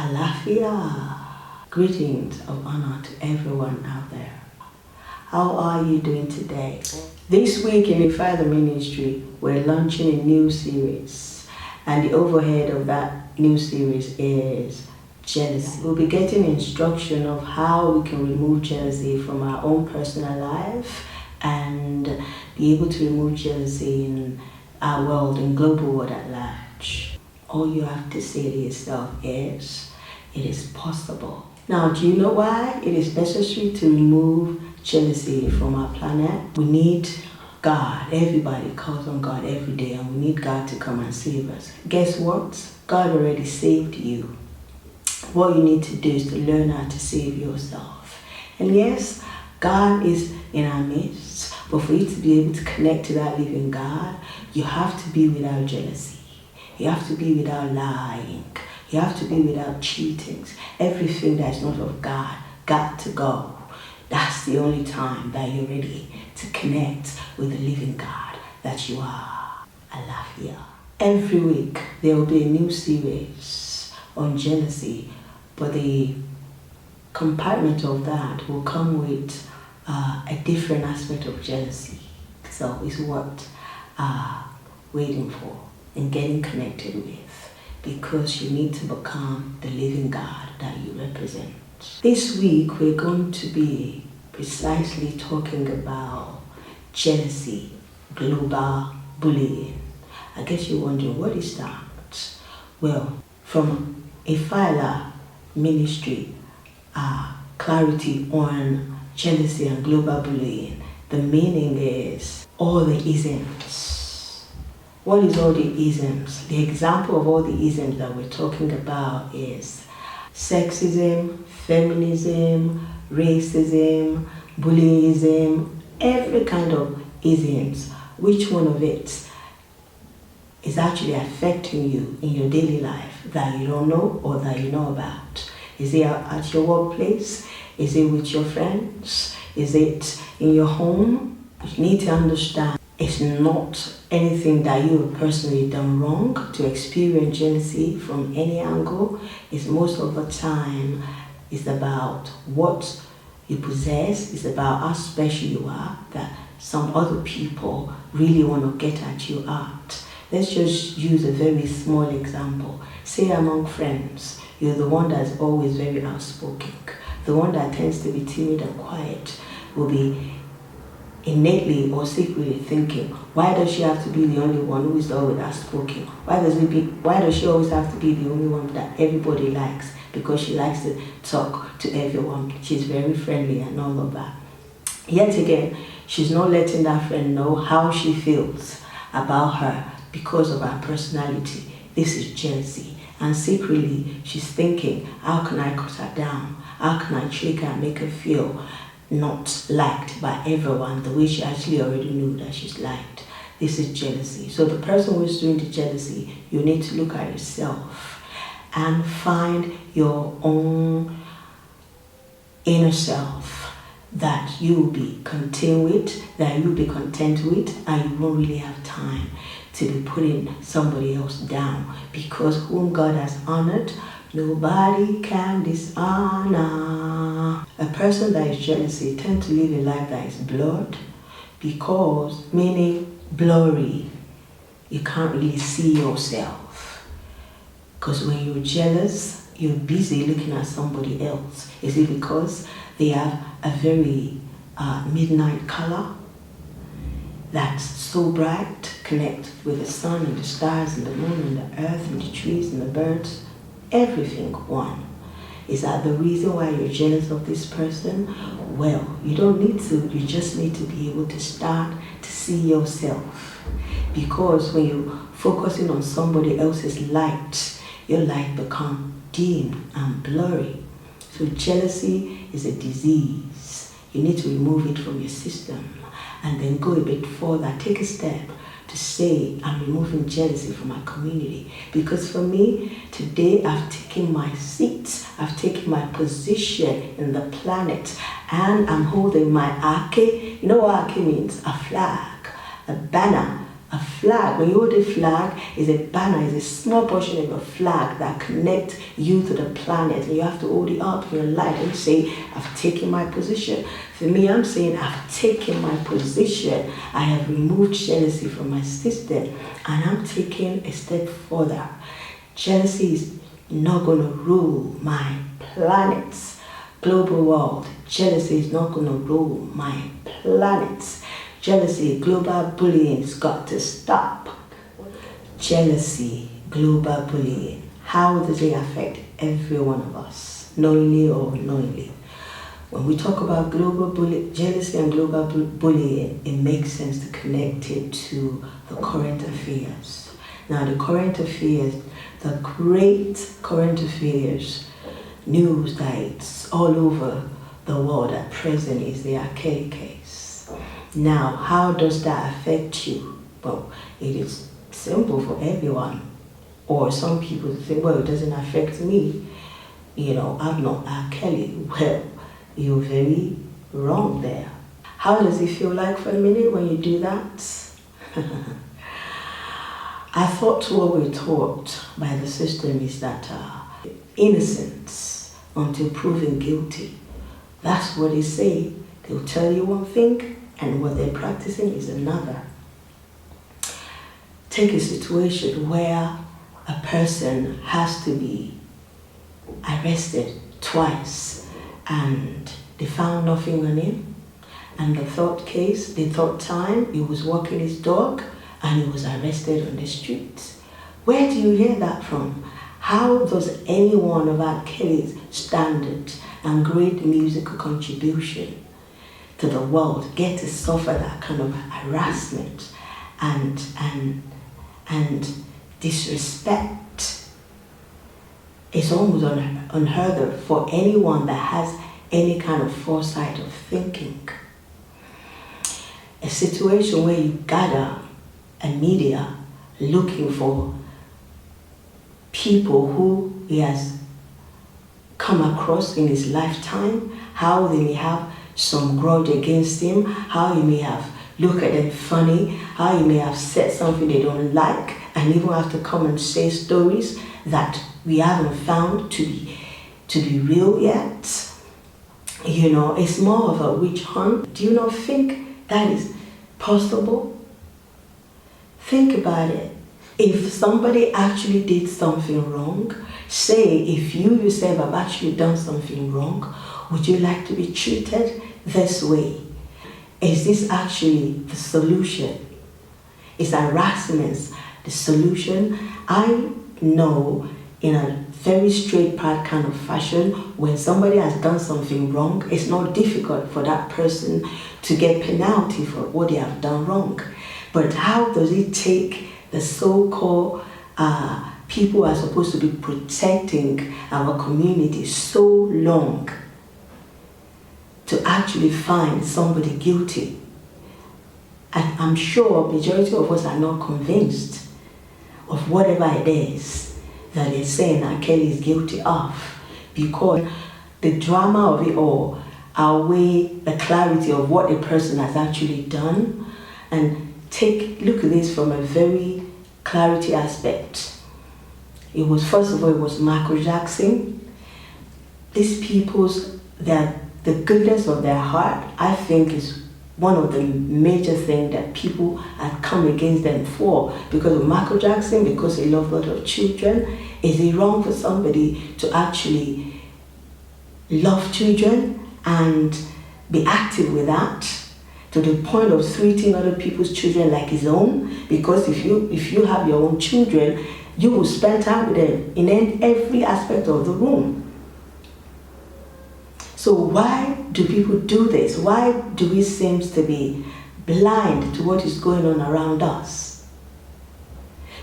Alafia. Greetings of honor to everyone out there. How are you doing today? This week in Ifa Ela Ministry, we're launching a new series, and the overhead of that new series is jealousy. We'll be getting instruction of how we can remove jealousy from our own personal life and be able to remove jealousy in our world and global world at large. All you have to say to yourself is, it is possible. Now, do you know why it is necessary to remove jealousy from our planet? We need God. Everybody calls on God every day, and we need God to come and save us. Guess what? God already saved you. What you need to do is to learn how to save yourself. And yes, God is in our midst, but for you to be able to connect to that living God, you have to be without jealousy. You have to be without lying. You have to be without cheating. Everything that is not of God got to go. That's the only time that you're ready to connect with the living God that you are. Alafia. Every week there will be a new series on jealousy, but the compartment of that will come with a different aspect of jealousy. So it's what waiting for and getting connected with, because you need to become the living God that you represent. This week we're going to be precisely talking about jealousy, global bullying. I guess you're wondering, what is that? Well, from Ifa Ela Ministry, clarity on jealousy and global bullying, the meaning is all the isms. What is all the isms? The example of all the isms that we're talking about is sexism, feminism, racism, bullyism, every kind of isms. Which one of it is actually affecting you in your daily life that you don't know or that you know about? Is it at your workplace? Is it with your friends? Is it in your home? You need to understand it's not anything that you have personally done wrong to experience jealousy from any angle. It's most of the time, it's about what you possess. It's about how special you are that some other people really want to get at you at. Let's just use a very small example. Say among friends, you're the one that's always very outspoken. The one that tends to be timid and quiet will be innately or secretly thinking, why does she have to be the only one who is always outspoken? Why does she always have to be the only one that everybody likes? Because she likes to talk to everyone. She's very friendly and all of that. Yet again, she's not letting that friend know how she feels about her because of her personality. This is jealousy. And secretly, she's thinking, how can I cut her down? How can I trick her and make her feel not liked by everyone the way she actually already knew that she's liked? This is jealousy. So the person who is doing the jealousy, you need to look at yourself and find your own inner self that you will be content with, that you will be content with, and you won't really have time to be putting somebody else down, because whom God has honored, nobody can dishonor. A person that is jealousy tends to live a life that is blurred, because, meaning blurry, you can't really see yourself. Because when you're jealous, you're busy looking at somebody else. Is it because they have a very midnight color that's so bright, connect with the sun and the stars and the moon and the earth and the trees and the birds? Everything one. Is that the reason why you're jealous of this person? Well, you don't need to. You just need to be able to start to see yourself. Because when you're focusing on somebody else's light, your light becomes dim and blurry. So jealousy is a disease. You need to remove it from your system and then go a bit further. Take a step to say, I'm removing jealousy from my community. Because for me, today I've taken my seat, I've taken my position in the planet, and I'm holding my ake. You know what ake means? A flag, a banner A flag, when you hold a flag, is a banner, is a small portion of a flag that connects you to the planet, and you have to hold it up in your light and say, I've taken my position. For me, I'm saying I've taken my position. I have removed jealousy from my system, and I'm taking a step further. Jealousy is not going to rule my planet's global world. Jealousy is not going to rule my planet's jealousy. Global bullying has got to stop. Jealousy, global bullying. How does it affect every one of us, knowingly or unknowingly? When we talk about jealousy and global bullying, it makes sense to connect it to the current affairs. Now, the current affairs, the great current affairs news that it's all over the world at present is the R. Kelly case. Now, how does that affect you? Well, it is simple for everyone. Or some people say, well, it doesn't affect me. I'm not R. Kelly. Well, you're very wrong there. How does it feel like for a minute when you do that? I thought what we're taught by the system is that innocence until proven guilty. That's what they say. They'll tell you one thing, and what they're practicing is another. Take a situation where a person has to be arrested twice, and they found nothing on him. And the third time, he was walking his dog, and he was arrested on the streets. Where do you hear that from? How does any one of R. Kelly's standard and great musical contribution to the world get to suffer that kind of harassment and disrespect? It's almost unheard of for anyone that has any kind of foresight of thinking. A situation where you gather a media looking for people who he has come across in his lifetime, how they may have some grudge against him, how he may have looked at them funny, how he may have said something they don't like, and even have to come and say stories that we haven't found to be real yet. It's more of a witch hunt. Do you not think that is possible? Think about it. If somebody actually did something wrong, say if you yourself have actually done something wrong, would you like to be treated this way? Is this actually the solution? Is harassment the solution? I know in a very straight part kind of fashion, when somebody has done something wrong, it's not difficult for that person to get penalty for what they have done wrong. But how does it take the so-called people who are supposed to be protecting our community so long to actually find somebody guilty? And I'm sure a majority of us are not convinced of whatever it is that they're saying that Kelly is guilty of, because the drama of it all outweighs the clarity of what the person has actually done. And look at this from a very clarity aspect. It was Michael Jackson. These the goodness of their heart, I think, is one of the major things that people had come against them for. Because of Michael Jackson, because he loved a lot of children. Is it wrong for somebody to actually love children and be active with that to the point of treating other people's children like his own? Because if you have your own children, you will spend time with them in every aspect of the room. So why do people do this? Why do we seem to be blind to what is going on around us?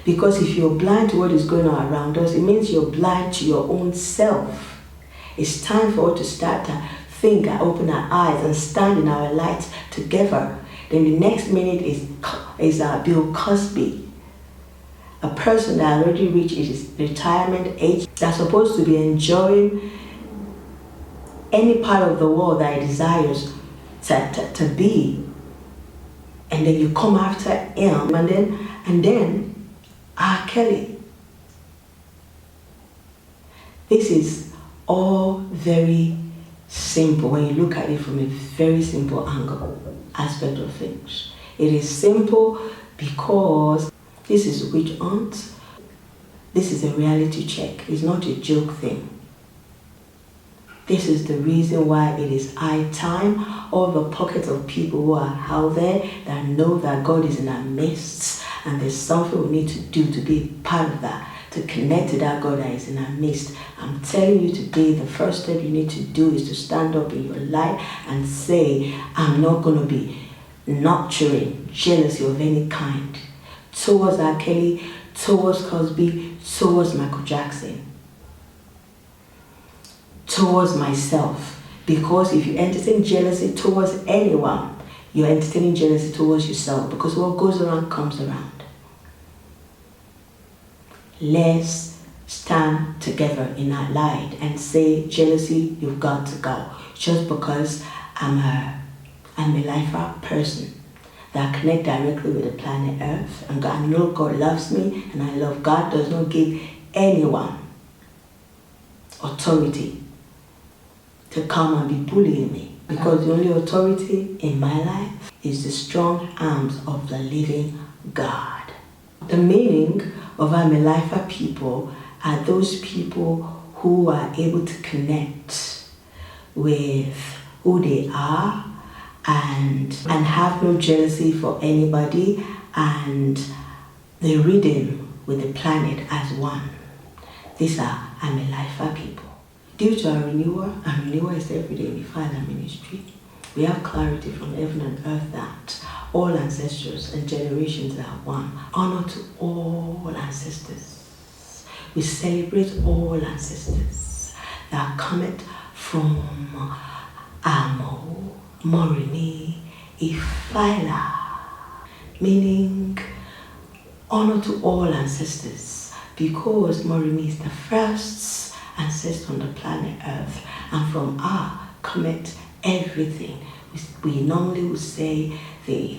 Because if you're blind to what is going on around us, it means you're blind to your own self. It's time for us to start to think and open our eyes and stand in our light together. Then the next minute is Bill Cosby, a person that already reached his retirement age, that's supposed to be enjoying any part of the world that he desires to be. and then you come after him, and then R. Kelly. This is all very simple when you look at it from a very simple aspect of things. It is simple because this is witch hunt. This is a reality check. It's not a joke thing. This is the reason why it is high time. All the pockets of people who are out there that know that God is in our midst, and there's something we need to do to be part of that, to connect to that God that is in our midst. I'm telling you today, the first step you need to do is to stand up in your life and say, I'm not going to be nurturing jealousy of any kind towards R. Kelly, towards Cosby, towards Michael Jackson, towards myself. Because if you entertain jealousy towards anyone, you're entertaining jealousy towards yourself, because what goes around comes around. Let's stand together in our light and say, jealousy, you've got to go. Just because I'm a lifer person that connect directly with the planet Earth, and I know God loves me, and I love God, does not give anyone authority to come and be bullying me, because the only authority in my life is the strong arms of the living God. The meaning of I'm a lifer people are those people who are able to connect with who they are and have no jealousy for anybody, and they redeem with the planet as one. These are I'm a lifer people. Due to our renewal, and renewal is every day in Ifa Ela Ministry, we have clarity from heaven and earth that all ancestors and generations are one. Honor to all ancestors. We celebrate all ancestors that come from Amo, Morini, Ifa Ela, meaning honor to all ancestors, because Morini is the first ancestor on the planet Earth, and from her cometh everything. We normally would say the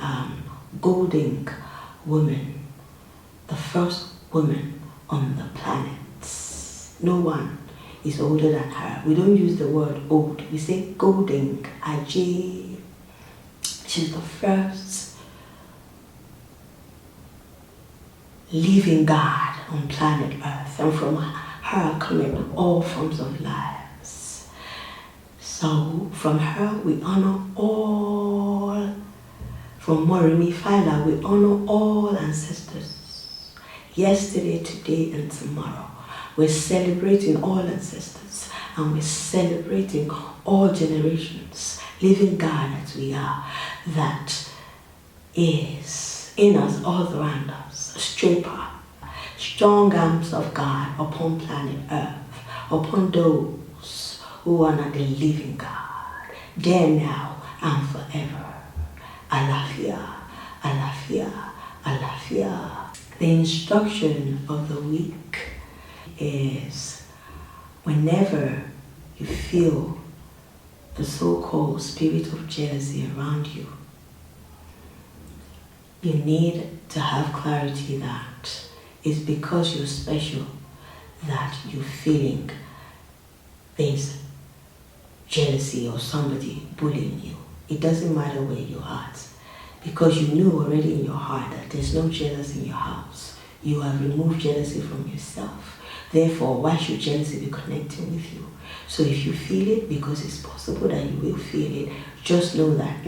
golden woman, the first woman on the planet. No one is older than her. We don't use the word old. We say golden, Ajay. She's the first living God on planet Earth, and from her come all forms of lives. So from her we honor all, from Morimi Faila we honor all ancestors. Yesterday, today and tomorrow. We're celebrating all ancestors, and we're celebrating all generations, living God as we are, that is in us, all around us, a straight path. Strong arms of God upon planet Earth, upon those who honor the living God, there, now, and forever. Alafia, Alafia, Alafia. The instruction of the week is, whenever you feel the so-called spirit of jealousy around you, you need to have clarity that it's because you're special that you're feeling there's jealousy or somebody bullying you. It doesn't matter where you're at, because you knew already in your heart that there's no jealousy in your house. You have removed jealousy from yourself. Therefore, why should jealousy be connecting with you? So if you feel it, because it's possible that you will feel it, just know that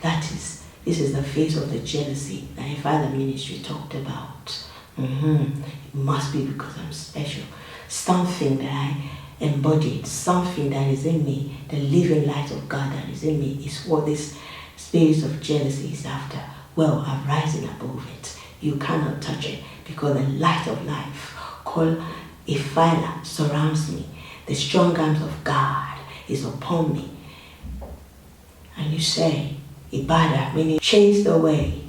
this is the face of the jealousy that Ifa Ela Ministry talked about. It must be because I'm special. Something that I embodied, something that is in me, the living light of God that is in me, is what this spirit of jealousy is after. Well, I'm rising above it. You cannot touch it, because the light of life called Ifa Ela surrounds me. The strong arms of God is upon me. And you say, Ibadah, meaning chase away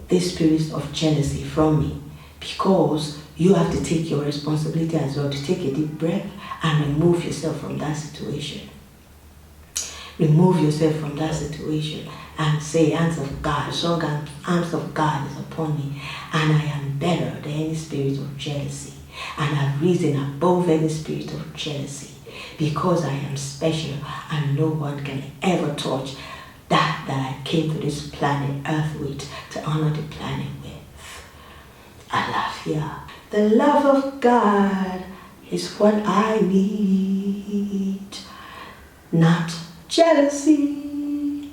this spirit of jealousy from me, because you have to take your responsibility as well, to take a deep breath and remove yourself from that situation. remove yourself from that situation and say, hands of God, strong arms of God is upon me, and I am better than any spirit of jealousy, and I've risen above any spirit of jealousy, because I am special and no one can ever touch that I came to this planet Earth with, to honor the planet with. Alafia. The love of God is what I need, not jealousy.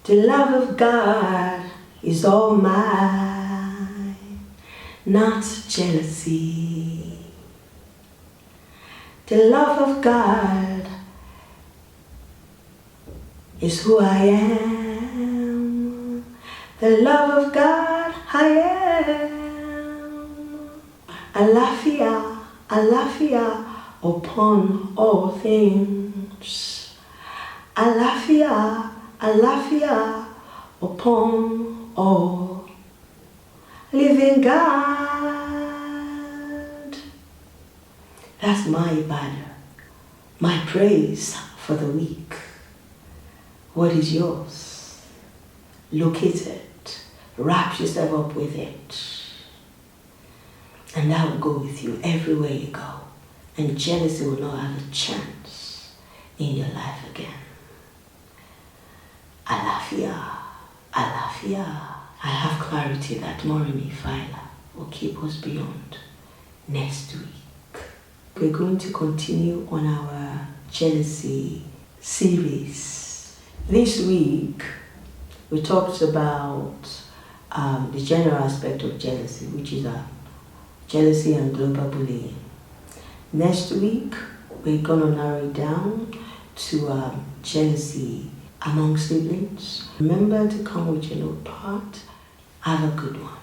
The love of God is all mine, not jealousy. The love of God is who I am. The love of God I am. Alafia, Alafia upon all things. Alafia, Alafia upon all. Living God. That's my ibadah, my praise for the week. What is yours? Locate it. Wrap yourself up with it. And that will go with you everywhere you go. And jealousy will not have a chance in your life again. Alafia, Alafia. I have clarity that Morimi Ifa Ela will keep us beyond next week. We're going to continue on our jealousy series. This week, we talked about the general aspect of jealousy, which is jealousy and global bullying. Next week, we're going to narrow it down to jealousy among siblings. Remember to come with your notepad. Have a good one.